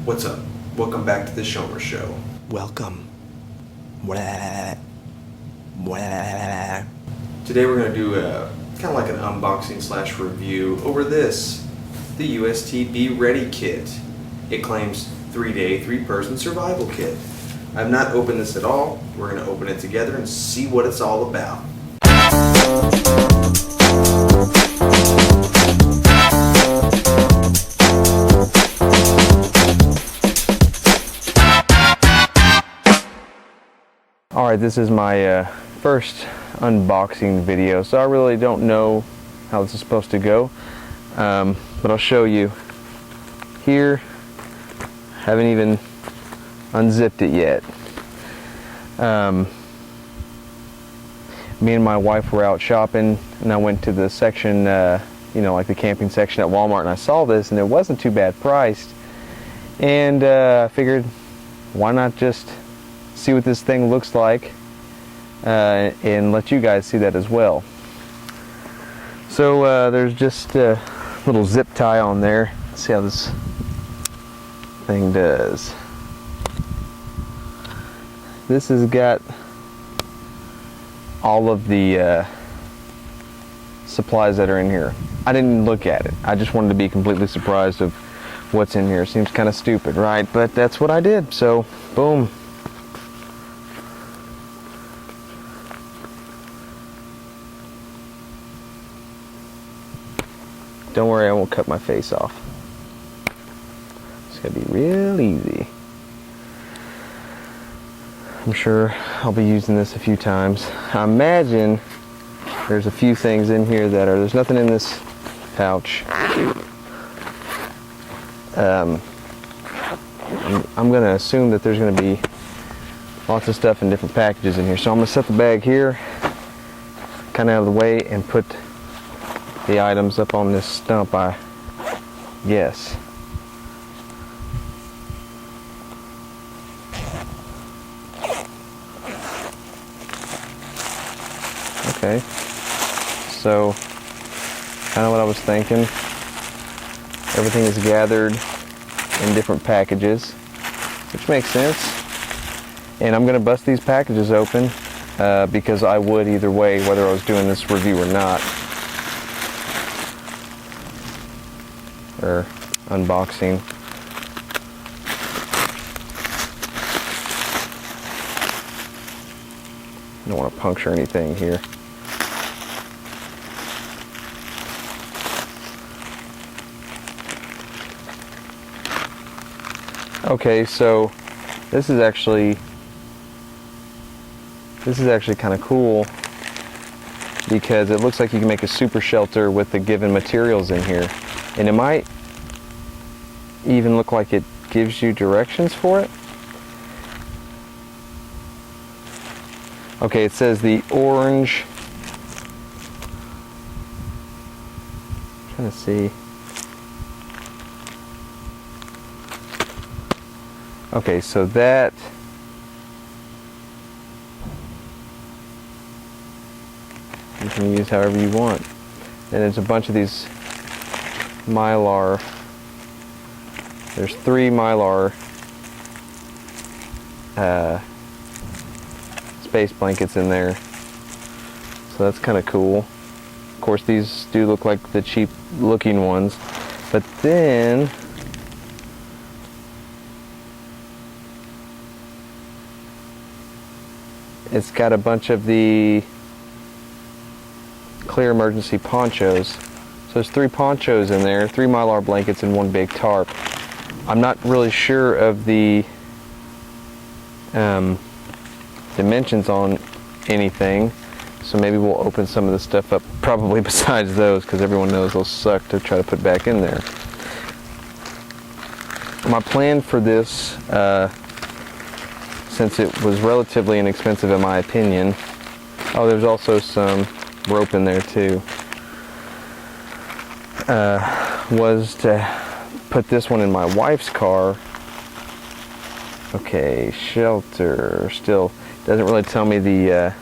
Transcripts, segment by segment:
What's up? Welcome back to the Shomer Show. Welcome. Blah. Blah. Today we're going to do a kind of like an unboxing slash review over this, the UST Be Ready Kit. It claims 3-day, 3-person survival kit. I've not opened this at all. We're going to open it together and see what it's all about. Alright, this is my first unboxing video, so I really don't know how this is supposed to go, but I'll show you. Here, haven't even unzipped it yet. Me and my wife were out shopping, and I went to the section, like the camping section at Walmart, and I saw this, and it wasn't too bad priced, and I figured, why not just see what this thing looks like and let you guys see that as well. So there's just a little zip tie on there. Let's see how this thing does. This has got all of the supplies that are in here. I didn't look at it. I just wanted to be completely surprised of what's in here. Seems kind of stupid, right? But that's what I did. So boom. Don't worry, I won't cut my face off. It's gonna be real easy. I'm sure I'll be using this a few times. I imagine there's a few things in here there's nothing in this pouch. I'm gonna assume that there's gonna be lots of stuff in different packages in here. So I'm gonna set the bag here, kind of out of the way, and put the items up on this stump, I guess. Okay, so kind of what I was thinking. Everything is gathered in different packages, which makes sense. And I'm going to bust these packages open because I would either way, whether I was doing this review or not. Or unboxing. I don't want to puncture anything here. Okay, so this is actually kind of cool because it looks like you can make a super shelter with the given materials in here. And it might even look like it gives you directions for it. Okay, it says the orange. I'm trying to see. Okay, so that you can use however you want. And there's a bunch of these Mylar. There's 3 Mylar space blankets in there, so that's kind of cool. Of course, these do look like the cheap looking ones, but then it's got a bunch of the clear emergency ponchos. So there's 3 ponchos in there, 3 Mylar blankets, and 1 big tarp. I'm not really sure of the dimensions on anything, so maybe we'll open some of the stuff up, probably besides those, because everyone knows those suck to try to put back in there. My plan for this, since it was relatively inexpensive in my opinion, oh, there's also some rope in there too, was to put this one in my wife's car. Okay, shelter. Still doesn't really tell me the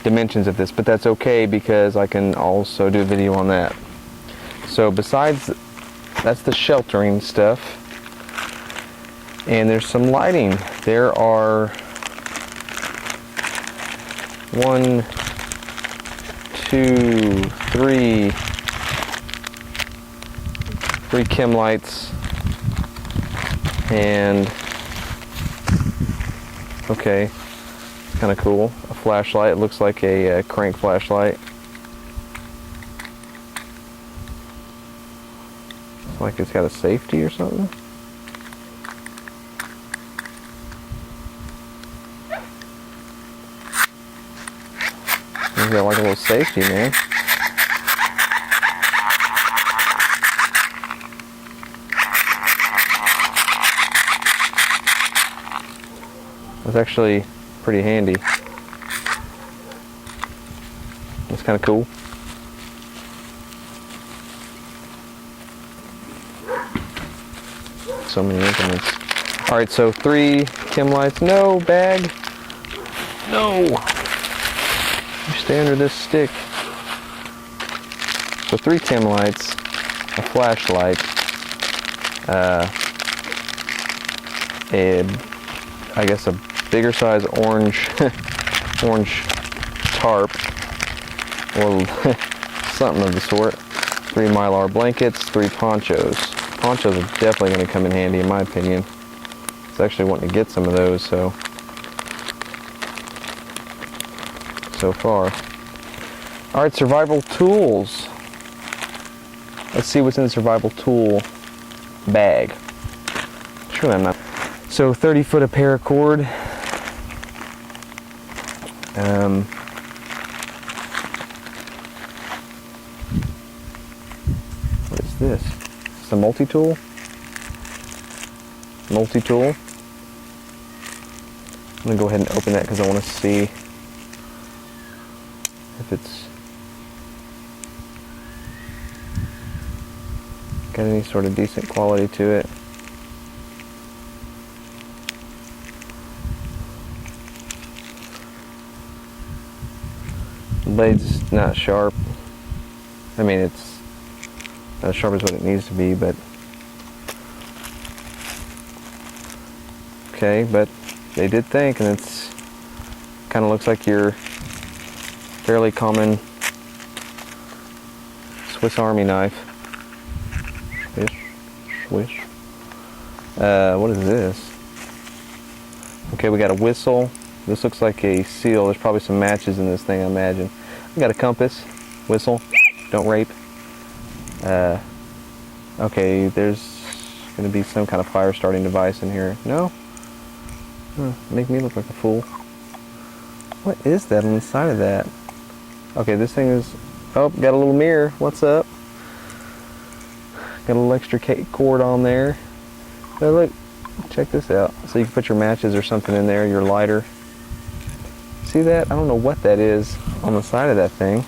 dimensions of this, but that's okay because I can also do a video on that. So besides that's the sheltering stuff. And there's some lighting. There are 1, 2, 3 chem lights, and okay, kind of cool. A flashlight. It looks like a crank flashlight. It's like it's got a safety or something. It's got like a little safety, man. It's actually pretty handy. It's kind of cool. So many implements. Alright, so 3 chem lights. No, bag. No. You stay under this stick. So 3 chem lights, a flashlight, I guess a bigger size orange tarp, or something of the sort. 3 Mylar blankets, 3 ponchos. Ponchos are definitely going to come in handy in my opinion. I was actually wanting to get some of those, so far. Alright, survival tools. Let's see what's in the survival tool bag. Surely I'm not. So 30 foot of paracord. What is this? Is this a multi-tool? Multi-tool. I'm going to go ahead and open that because I want to see if it's got any sort of decent quality to it. The blade's not sharp. I mean, it's not as sharp as what it needs to be, but okay, but they did think, and it's kind of looks like your fairly common Swiss Army knife. Swish. What is this? Okay, we got a whistle. This looks like a seal. There's probably some matches in this thing, I imagine. We got a compass, whistle, don't rape. Okay, there's going to be some kind of fire starting device in here. No? Make me look like a fool. What is that on the side of that? Okay, this thing is... Oh, got a little mirror. What's up? Got a little extra cord on there. Oh, look. Check this out. So you can put your matches or something in there, your lighter. See that? I don't know what that is on the side of that thing.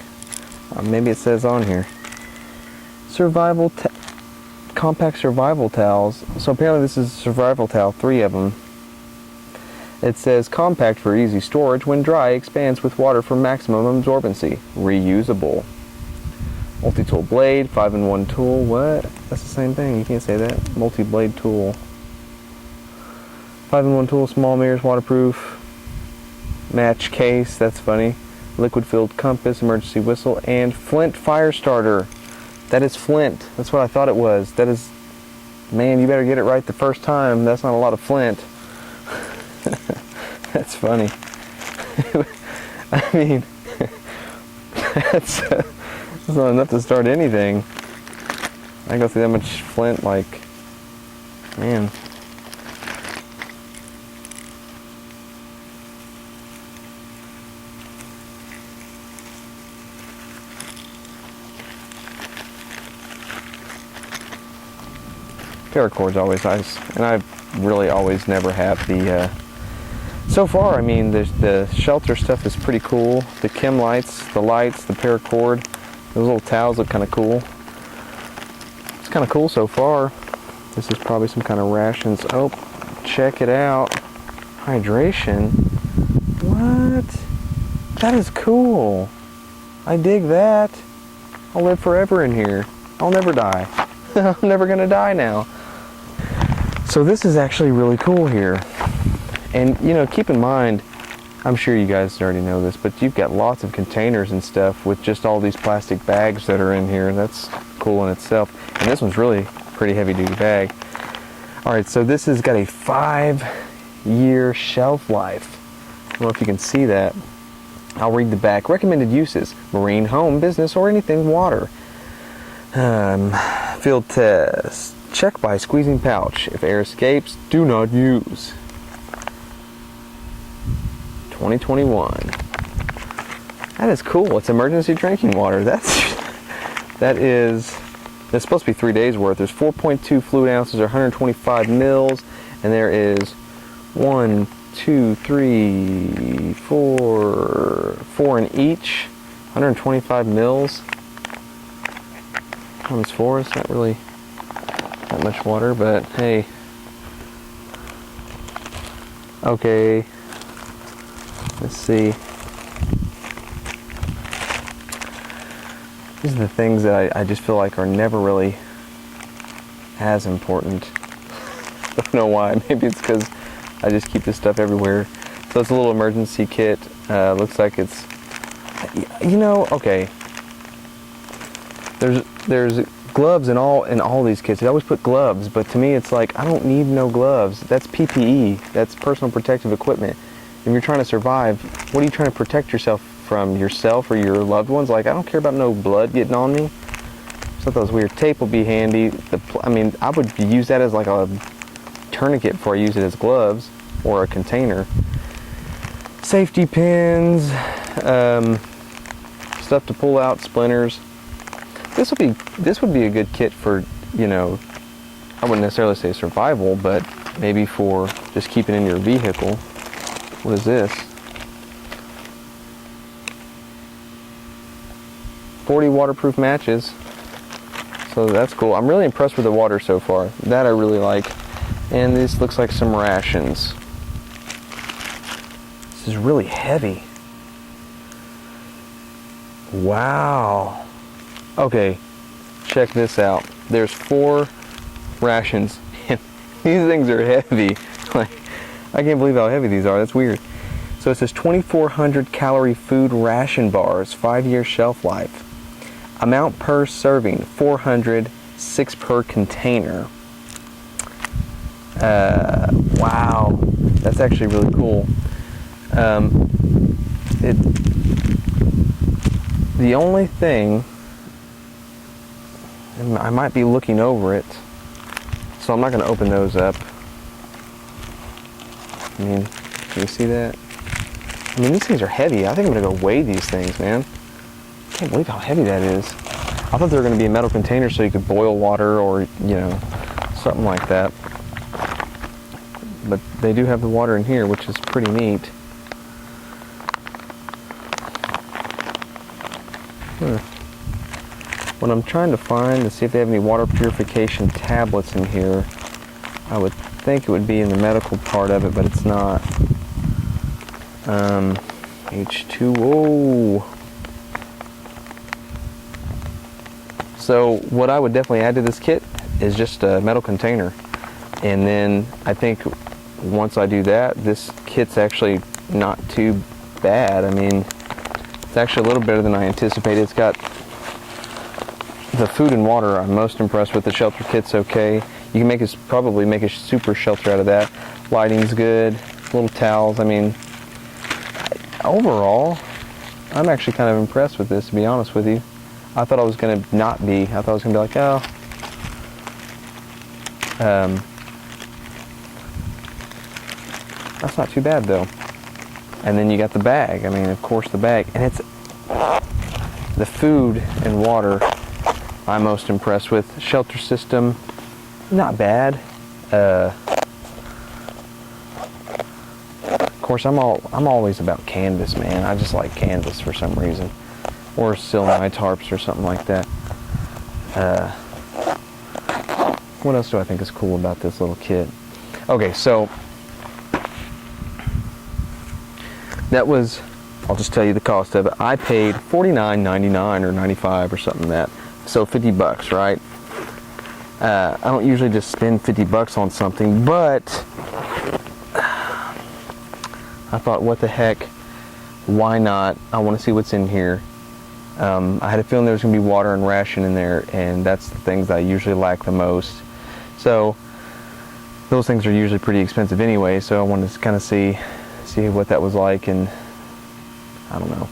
Maybe it says on here. Compact survival towels. So apparently this is a survival towel, 3 of them. It says compact for easy storage. When dry, expands with water for maximum absorbency. Reusable. Multi-tool blade, 5-in-1 tool. What? That's the same thing. You can't say that. Multi-blade tool. 5-in-1 tool, small mirrors, waterproof. Match case. That's funny. Liquid-filled compass, emergency whistle, and flint fire starter. That is flint. That's what I thought it was. That is... Man, you better get it right the first time. That's not a lot of flint. That's funny. I mean, that's not enough to start anything. I go through that much flint, like, man. Paracord's always nice, and I really always never have the, so far, I mean, the shelter stuff is pretty cool. The chem lights, the paracord, those little towels look kind of cool. It's kind of cool so far. This is probably some kind of rations. Oh, check it out. Hydration. What? That is cool. I dig that. I'll live forever in here. I'll never die. I'm never gonna die now. So this is actually really cool here. And you know, keep in mind, I'm sure you guys already know this, but you've got lots of containers and stuff with just all these plastic bags that are in here. That's cool in itself. And this one's really pretty heavy duty bag. Alright, so this has got a 5-year shelf life. I don't know if you can see that. I'll read the back. Recommended uses: marine, home, business, or anything water. Field test. Check by squeezing pouch. If air escapes, do not use. 2021. That is cool. It's emergency drinking water. That's supposed to be 3 days worth. There's 4.2 fluid ounces or 125 mils, and there is 1, 2, 3, 4 in each. 125 mils times 4. It's not really that much water, but hey. Okay. Let's see. These are the things that I just feel like are never really as important. I don't know why. Maybe it's because I just keep this stuff everywhere. So it's a little emergency kit. Looks like it's, you know, okay. There's gloves in all these kits. They always put gloves, but to me it's like, I don't need no gloves. That's PPE. That's personal protective equipment. If you're trying to survive, what are you trying to protect yourself from? Yourself or your loved ones? Like, I don't care about no blood getting on me. So that was weird. Tape will be handy. I mean, I would use that as like a tourniquet before I use it as gloves or a container. Safety pins, stuff to pull out, splinters. This would be a good kit for, you know, I wouldn't necessarily say survival, but maybe for just keeping in your vehicle. What is this? 40 waterproof matches. So that's cool. I'm really impressed with the water so far. That I really like. And this looks like some rations. This is really heavy. Wow. Okay, check this out. There's 4 rations. These things are heavy. Like, I can't believe how heavy these are. That's weird. So it says 2,400 calorie food ration bars, 5-year shelf life. Amount per serving, 400, 6 per container. Wow, that's actually really cool. The only thing, I might be looking over it, so I'm not going to open those up. I mean, can you see that? I mean, these things are heavy. I think I'm going to go weigh these things, man. I can't believe how heavy that is. I thought they were going to be a metal container so you could boil water or, you know, something like that. But they do have the water in here, which is pretty neat. What I'm trying to find to see if they have any water purification tablets in here. I would think it would be in the medical part of it, but it's not. H2O. So what I would definitely add to this kit is just a metal container. And then I think once I do that, this kit's actually not too bad. I mean, it's actually a little better than I anticipated. It's got the food and water I'm most impressed with. The shelter kit's okay. You can probably make a super shelter out of that. Lighting's good. Little towels. I mean, overall, I'm actually kind of impressed with this, to be honest with you. I thought I was going to not be. I thought I was going to be like, oh. That's not too bad, though. And then you got the bag. I mean, of course, the bag. And it's the food and water I'm most impressed with. Shelter system, not bad. Of course, I'm always about canvas, man. I just like canvas for some reason, or Silnai tarps or something like that. What else do I think is cool about this little kit? Okay, so that was, I'll just tell you the cost of it. I paid $49.99 or $95 or something like that. So $50, right? I don't usually just spend 50 bucks on something, but I thought, what the heck, why not? I want to see what's in here. I had a feeling there was going to be water and ration in there, and that's the things that I usually lack the most. So those things are usually pretty expensive anyway, so I wanted to kind of see what that was like, and I don't know.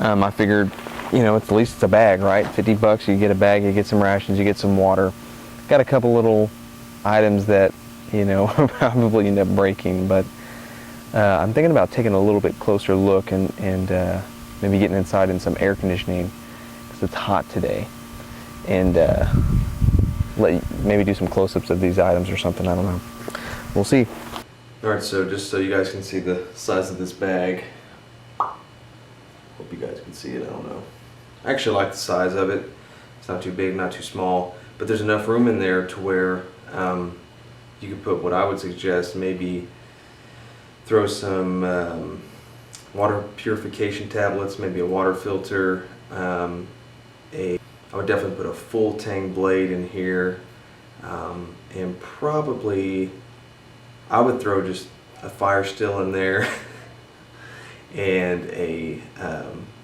I figured, you know, at least it's a bag, right? 50 bucks, you get a bag, you get some rations, you get some water. Got a couple little items that, you know, probably end up breaking, but I'm thinking about taking a little bit closer look and maybe getting inside in some air conditioning because it's hot today, and maybe do some close-ups of these items or something. I don't know. We'll see. All right, so just so you guys can see the size of this bag. Hope you guys can see it. I don't know. I actually like the size of it. It's not too big, not too small, but there's enough room in there to where you could put what I would suggest, maybe throw some water purification tablets, maybe a water filter. I would definitely put a full tang blade in here, and probably I would throw just a fire still in there and a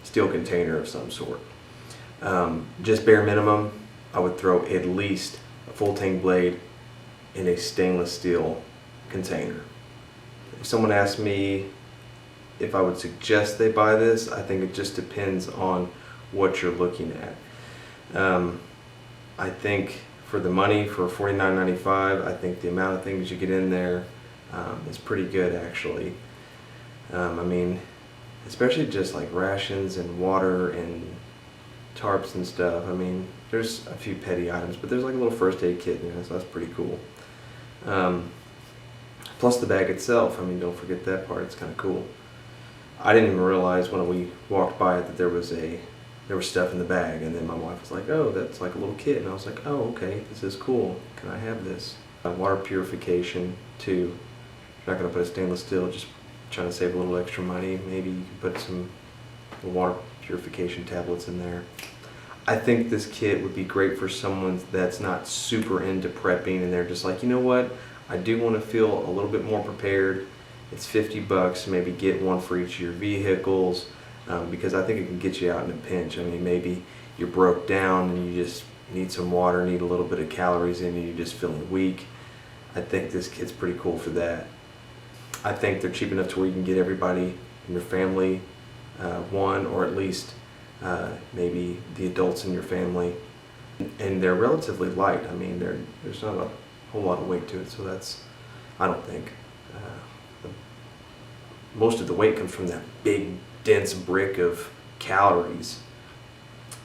steel container of some sort. Just bare minimum, I would throw at least a full tang blade in a stainless steel container. If someone asked me if I would suggest they buy this, I think it just depends on what you're looking at. I think for the money, for $49.95, I think the amount of things you get in there is pretty good, actually. I mean, especially just like rations and water and tarps and stuff. I mean, there's a few petty items, but there's like a little first aid kit in there, so that's pretty cool. Plus the bag itself, I mean, don't forget that part, it's kind of cool. I didn't even realize when we walked by it that there was stuff in the bag, and then my wife was like, oh, that's like a little kit, and I was like, oh, okay, this is cool, can I have this? Water purification too. You're not going to put a stainless steel, just trying to save a little extra money. Maybe you can put some water purification tablets in there. I think this kit would be great for someone that's not super into prepping, and they're just like, you know what, I do want to feel a little bit more prepared. It's 50 bucks, maybe get one for each of your vehicles, because I think it can get you out in a pinch. I mean, maybe you're broke down and you just need some water, need a little bit of calories in you, you're just feeling weak. I think this kit's pretty cool for that. I think they're cheap enough to where you can get everybody in your family one, or at least maybe the adults in your family. And they're relatively light. I mean, there's not a whole lot of weight to it, so that's, I don't think. Most of the weight comes from that big, dense brick of calories.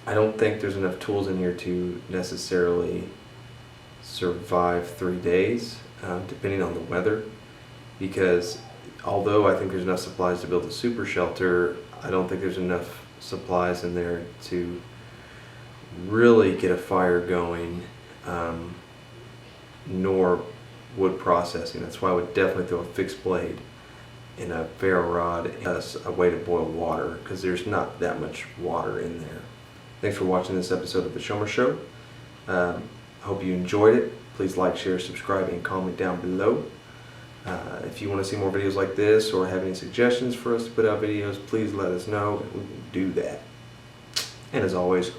I don't think there's enough tools in here to necessarily survive 3 days, depending on the weather, because although I think there's enough supplies to build a super shelter, I don't think there's enough supplies in there to really get a fire going, nor wood processing. That's why I would definitely throw a fixed blade in a ferro rod as a way to boil water, because there's not that much water in there. Thanks for watching this episode of The Schomer Show. I hope you enjoyed it. Please like, share, subscribe, and comment down below. If you want to see more videos like this or have any suggestions for us to put out videos, please let us know and we will do that. And as always,